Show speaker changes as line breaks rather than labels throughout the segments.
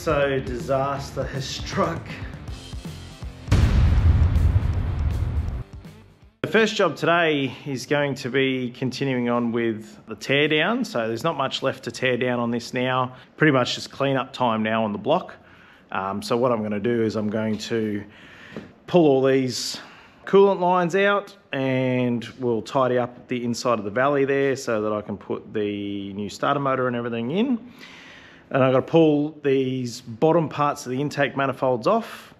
So disaster has struck. The first job today is going to be continuing on with the tear down. So there's not much left to tear down on this now. Pretty much just clean up time now on the block. So what I'm going to do is I'm going to pull all these coolant lines out and we'll tidy up the inside of the valley there so that I can put the new starter motor and everything in. And I've got to pull these bottom parts of the intake manifolds off,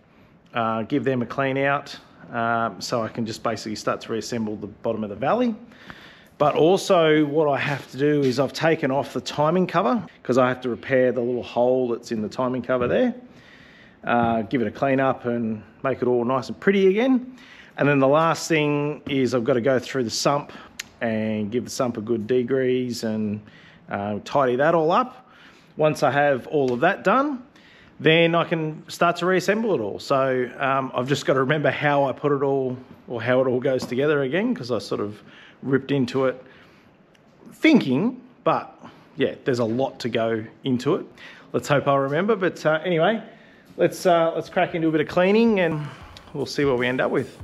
give them a clean out, so I can just basically start to reassemble the bottom of the valley. But also what I have to do is I've taken off the timing cover because I have to repair the little hole that's in the timing cover there, give it a clean up and make it all nice and pretty again. And then the last thing is I've got to go through the sump and give the sump a good degrease and tidy that all up. Once I have all of that done, then I can start to reassemble it all. So I've just got to remember how I put it all, or how it all goes together again, because I sort of ripped into it thinking, but yeah, there's a lot to go into it. Let's hope I'll remember. But anyway, let's crack into a bit of cleaning and we'll see what we end up with.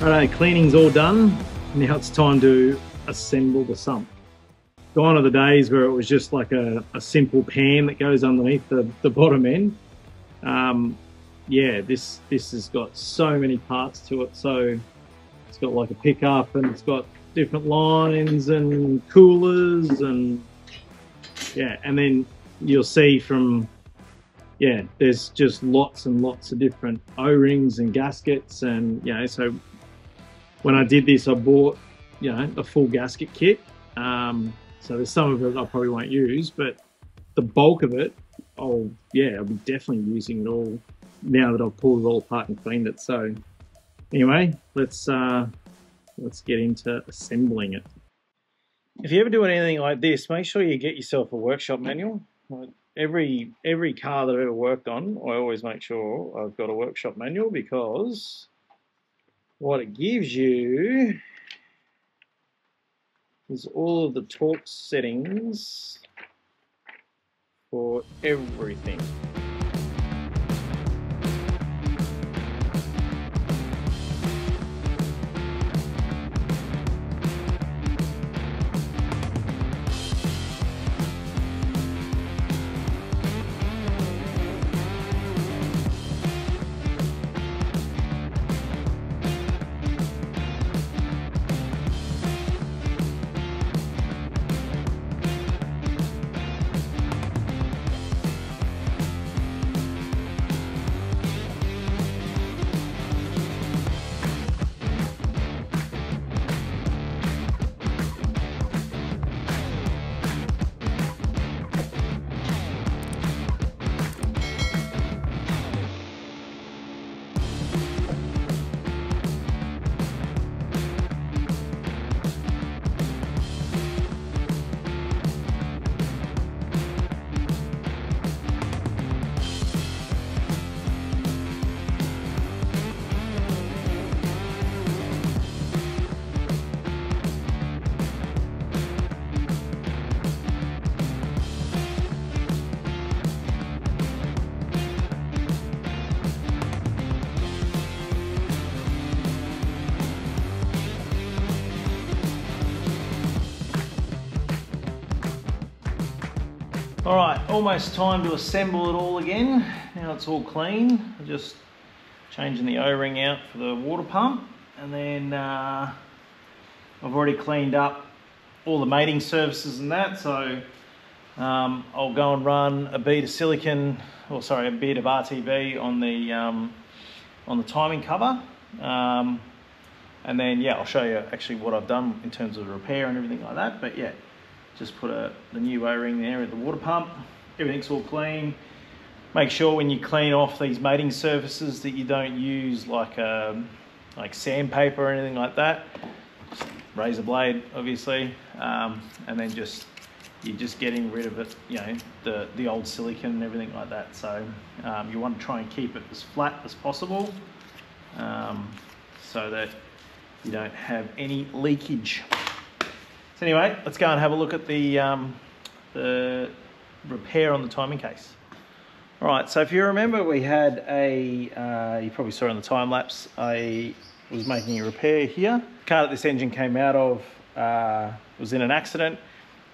Alright, cleaning's all done. Now it's time to assemble the sump. Gone are the days where it was just like a simple pan that goes underneath the bottom end. Yeah, this has got so many parts to it. So it's got like a pickup and it's got different lines and coolers and yeah, and then you'll see from, yeah, there's just lots and lots of different O-rings and gaskets and, you know, so when I did this, I bought, you know, a full gasket kit. So there's some of it I probably won't use, but the bulk of it, I'll be definitely using it all now that I've pulled it all apart and cleaned it. So anyway, let's get into assembling it. If you ever do anything like this, make sure you get yourself a workshop manual. Every car that I've ever worked on, I always make sure I've got a workshop manual, because what it gives you is all of the torque settings for everything. All right, almost time to assemble it all again. Now it's all clean. I'm just changing the O-ring out for the water pump, and then I've already cleaned up all the mating surfaces and that, so I'll go and run a bead of silicon, or sorry, a bead of RTV on the timing cover, and then yeah, I'll show you actually what I've done in terms of repair and everything like that. But yeah, just put the new O-ring there at the water pump. Everything's all clean. Make sure when you clean off these mating surfaces that you don't use like sandpaper or anything like that. Just razor blade, obviously, and then you're just getting rid of it, you know, the old silicon and everything like that. So you want to try and keep it as flat as possible, so that you don't have any leakage. So anyway, let's go and have a look at the repair on the timing case. All right, so if you remember, we had you probably saw in the time lapse, I was making a repair here. The car that this engine came out of was in an accident,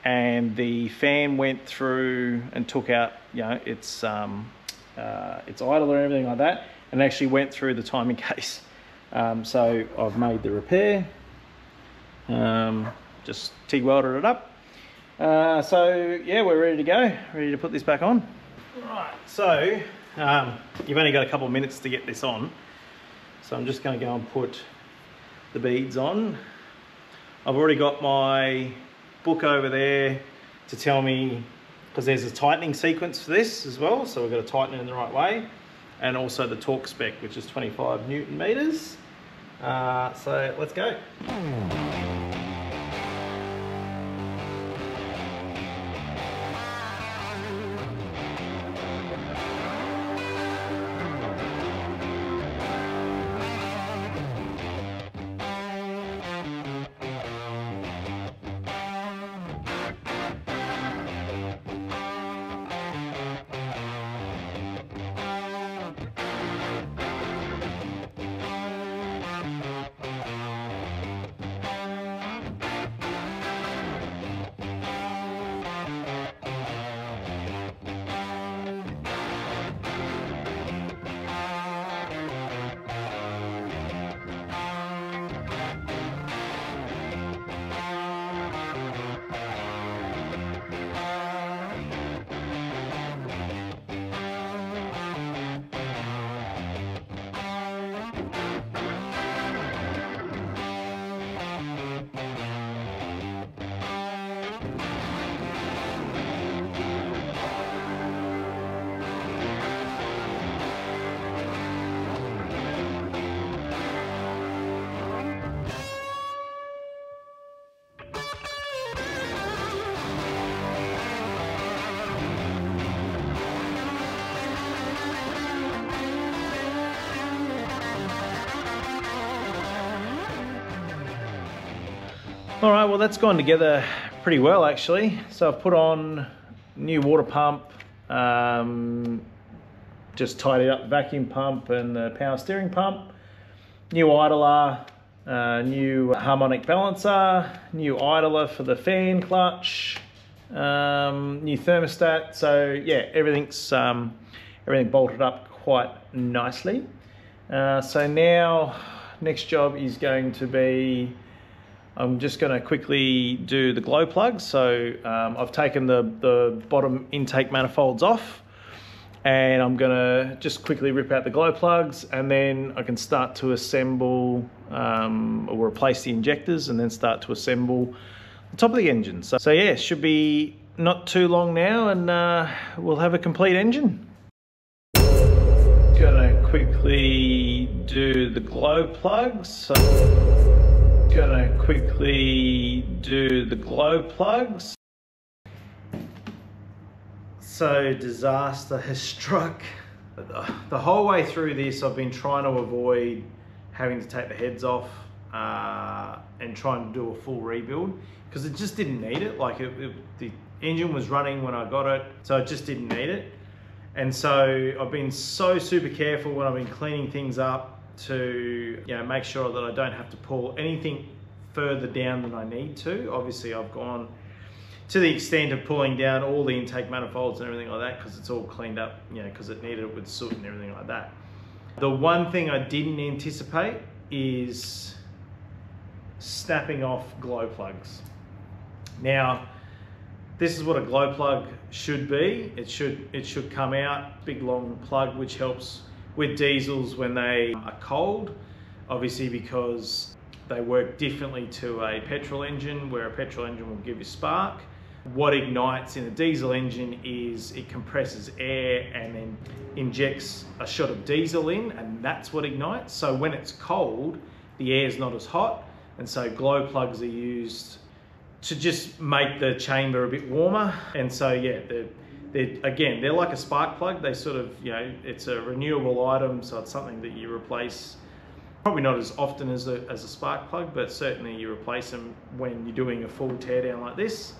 and the fan went through and took out, you know, its idler and everything like that, and actually went through the timing case. So I've made the repair. Just TIG welded it up. So yeah, we're ready to go, ready to put this back on. Right, so you've only got a couple of minutes to get this on. So I'm just going to go and put the beads on. I've already got my book over there to tell me, because there's a tightening sequence for this as well, so we've got to tighten it in the right way, and also the torque spec, which is 25 Newton meters. So let's go. All right, well, that's gone together pretty well, actually. So I've put on new water pump, just tidied up the vacuum pump and the power steering pump, new idler, new harmonic balancer, new idler for the fan clutch, new thermostat. So yeah, everything bolted up quite nicely. So now, next job is going to be, I'm just going to quickly do the glow plugs. So I've taken the bottom intake manifolds off, and I'm going to just quickly rip out the glow plugs, and then I can start to assemble or replace the injectors, and then start to assemble the top of the engine. So yeah, should be not too long now, and we'll have a complete engine. Gonna quickly do the glow plugs. Gonna quickly do the glow plugs. So disaster has struck. The whole way through this, I've been trying to avoid having to take the heads off and trying to do a full rebuild, because it just didn't need it. Like the engine was running when I got it, so it just didn't need it. And so I've been so super careful when I've been cleaning things up to, you know, make sure that I don't have to pull anything further down than I need to. Obviously I've gone to the extent of pulling down all the intake manifolds and everything like that, because it's all cleaned up, you know, because it needed it with soot and everything like that. The one thing I didn't anticipate is snapping off glow plugs. Now, this is what a glow plug should be. It should come out, big long plug, which helps with diesels when they are cold, obviously because they work differently to a petrol engine, where a petrol engine will give you spark. What ignites in a diesel engine is it compresses air and then injects a shot of diesel in, and that's what ignites. So when it's cold, the air is not as hot, and so glow plugs are used to just make the chamber a bit warmer. And so yeah, they're like a spark plug. They sort of, you know, it's a renewable item, so it's something that you replace probably not as often as a spark plug, but certainly you replace them when you're doing a full teardown like this.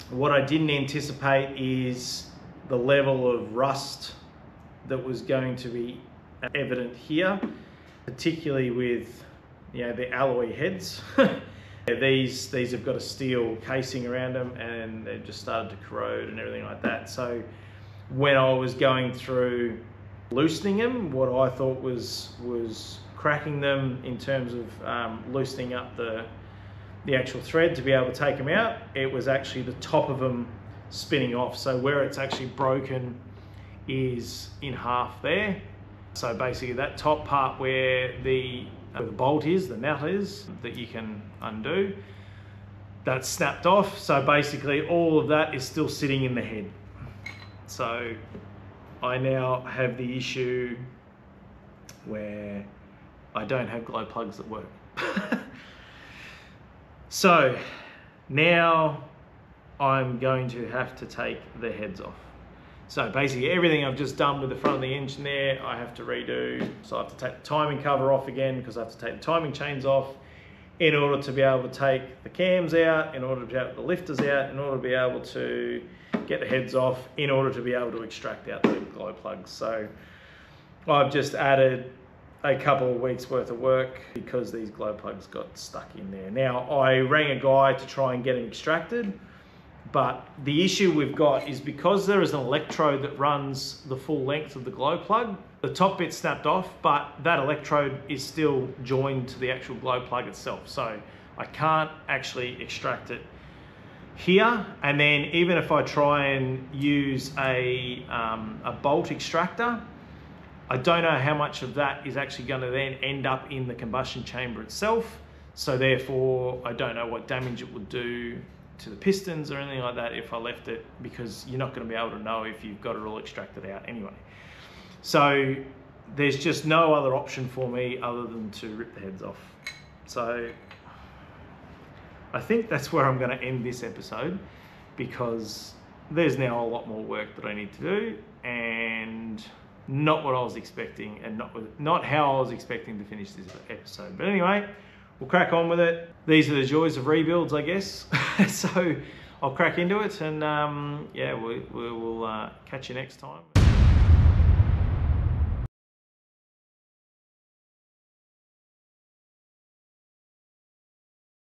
What I didn't anticipate is the level of rust that was going to be evident here, particularly with, you know, the alloy heads. These have got a steel casing around them, and they've just started to corrode and everything like that. So when I was going through loosening them, what I thought was cracking them in terms of loosening up the actual thread to be able to take them out, it was actually the top of them spinning off. So where it's actually broken is in half there. So basically that top part where the bolt is, the nut is, that you can undo, that's snapped off. So basically all of that is still sitting in the head. So I now have the issue where I don't have glow plugs that work. So now I'm going to have to take the heads off. So basically everything I've just done with the front of the engine there, I have to redo. So I have to take the timing cover off again, because I have to take the timing chains off in order to be able to take the cams out, in order to be able to the lifters out, in order to be able to get the heads off, in order to be able to extract out the glow plugs. So I've just added a couple of weeks worth of work because these glow plugs got stuck in there. Now, I rang a guy to try and get them extracted, but the issue we've got is because there is an electrode that runs the full length of the glow plug, the top bit snapped off, but that electrode is still joined to the actual glow plug itself. So I can't actually extract it here. And then even if I try and use a bolt extractor, I don't know how much of that is actually going to then end up in the combustion chamber itself. So therefore, I don't know what damage it would do to the pistons or anything like that if I left it, because you're not going to be able to know if you've got it all extracted out anyway. So there's just no other option for me other than to rip the heads off. So I think that's where I'm going to end this episode, because there's now a lot more work that I need to do, and not what I was expecting, and not how I was expecting to finish this episode. But anyway, we'll crack on with it. These are the joys of rebuilds, I guess. So I'll crack into it, and yeah, we'll catch you next time.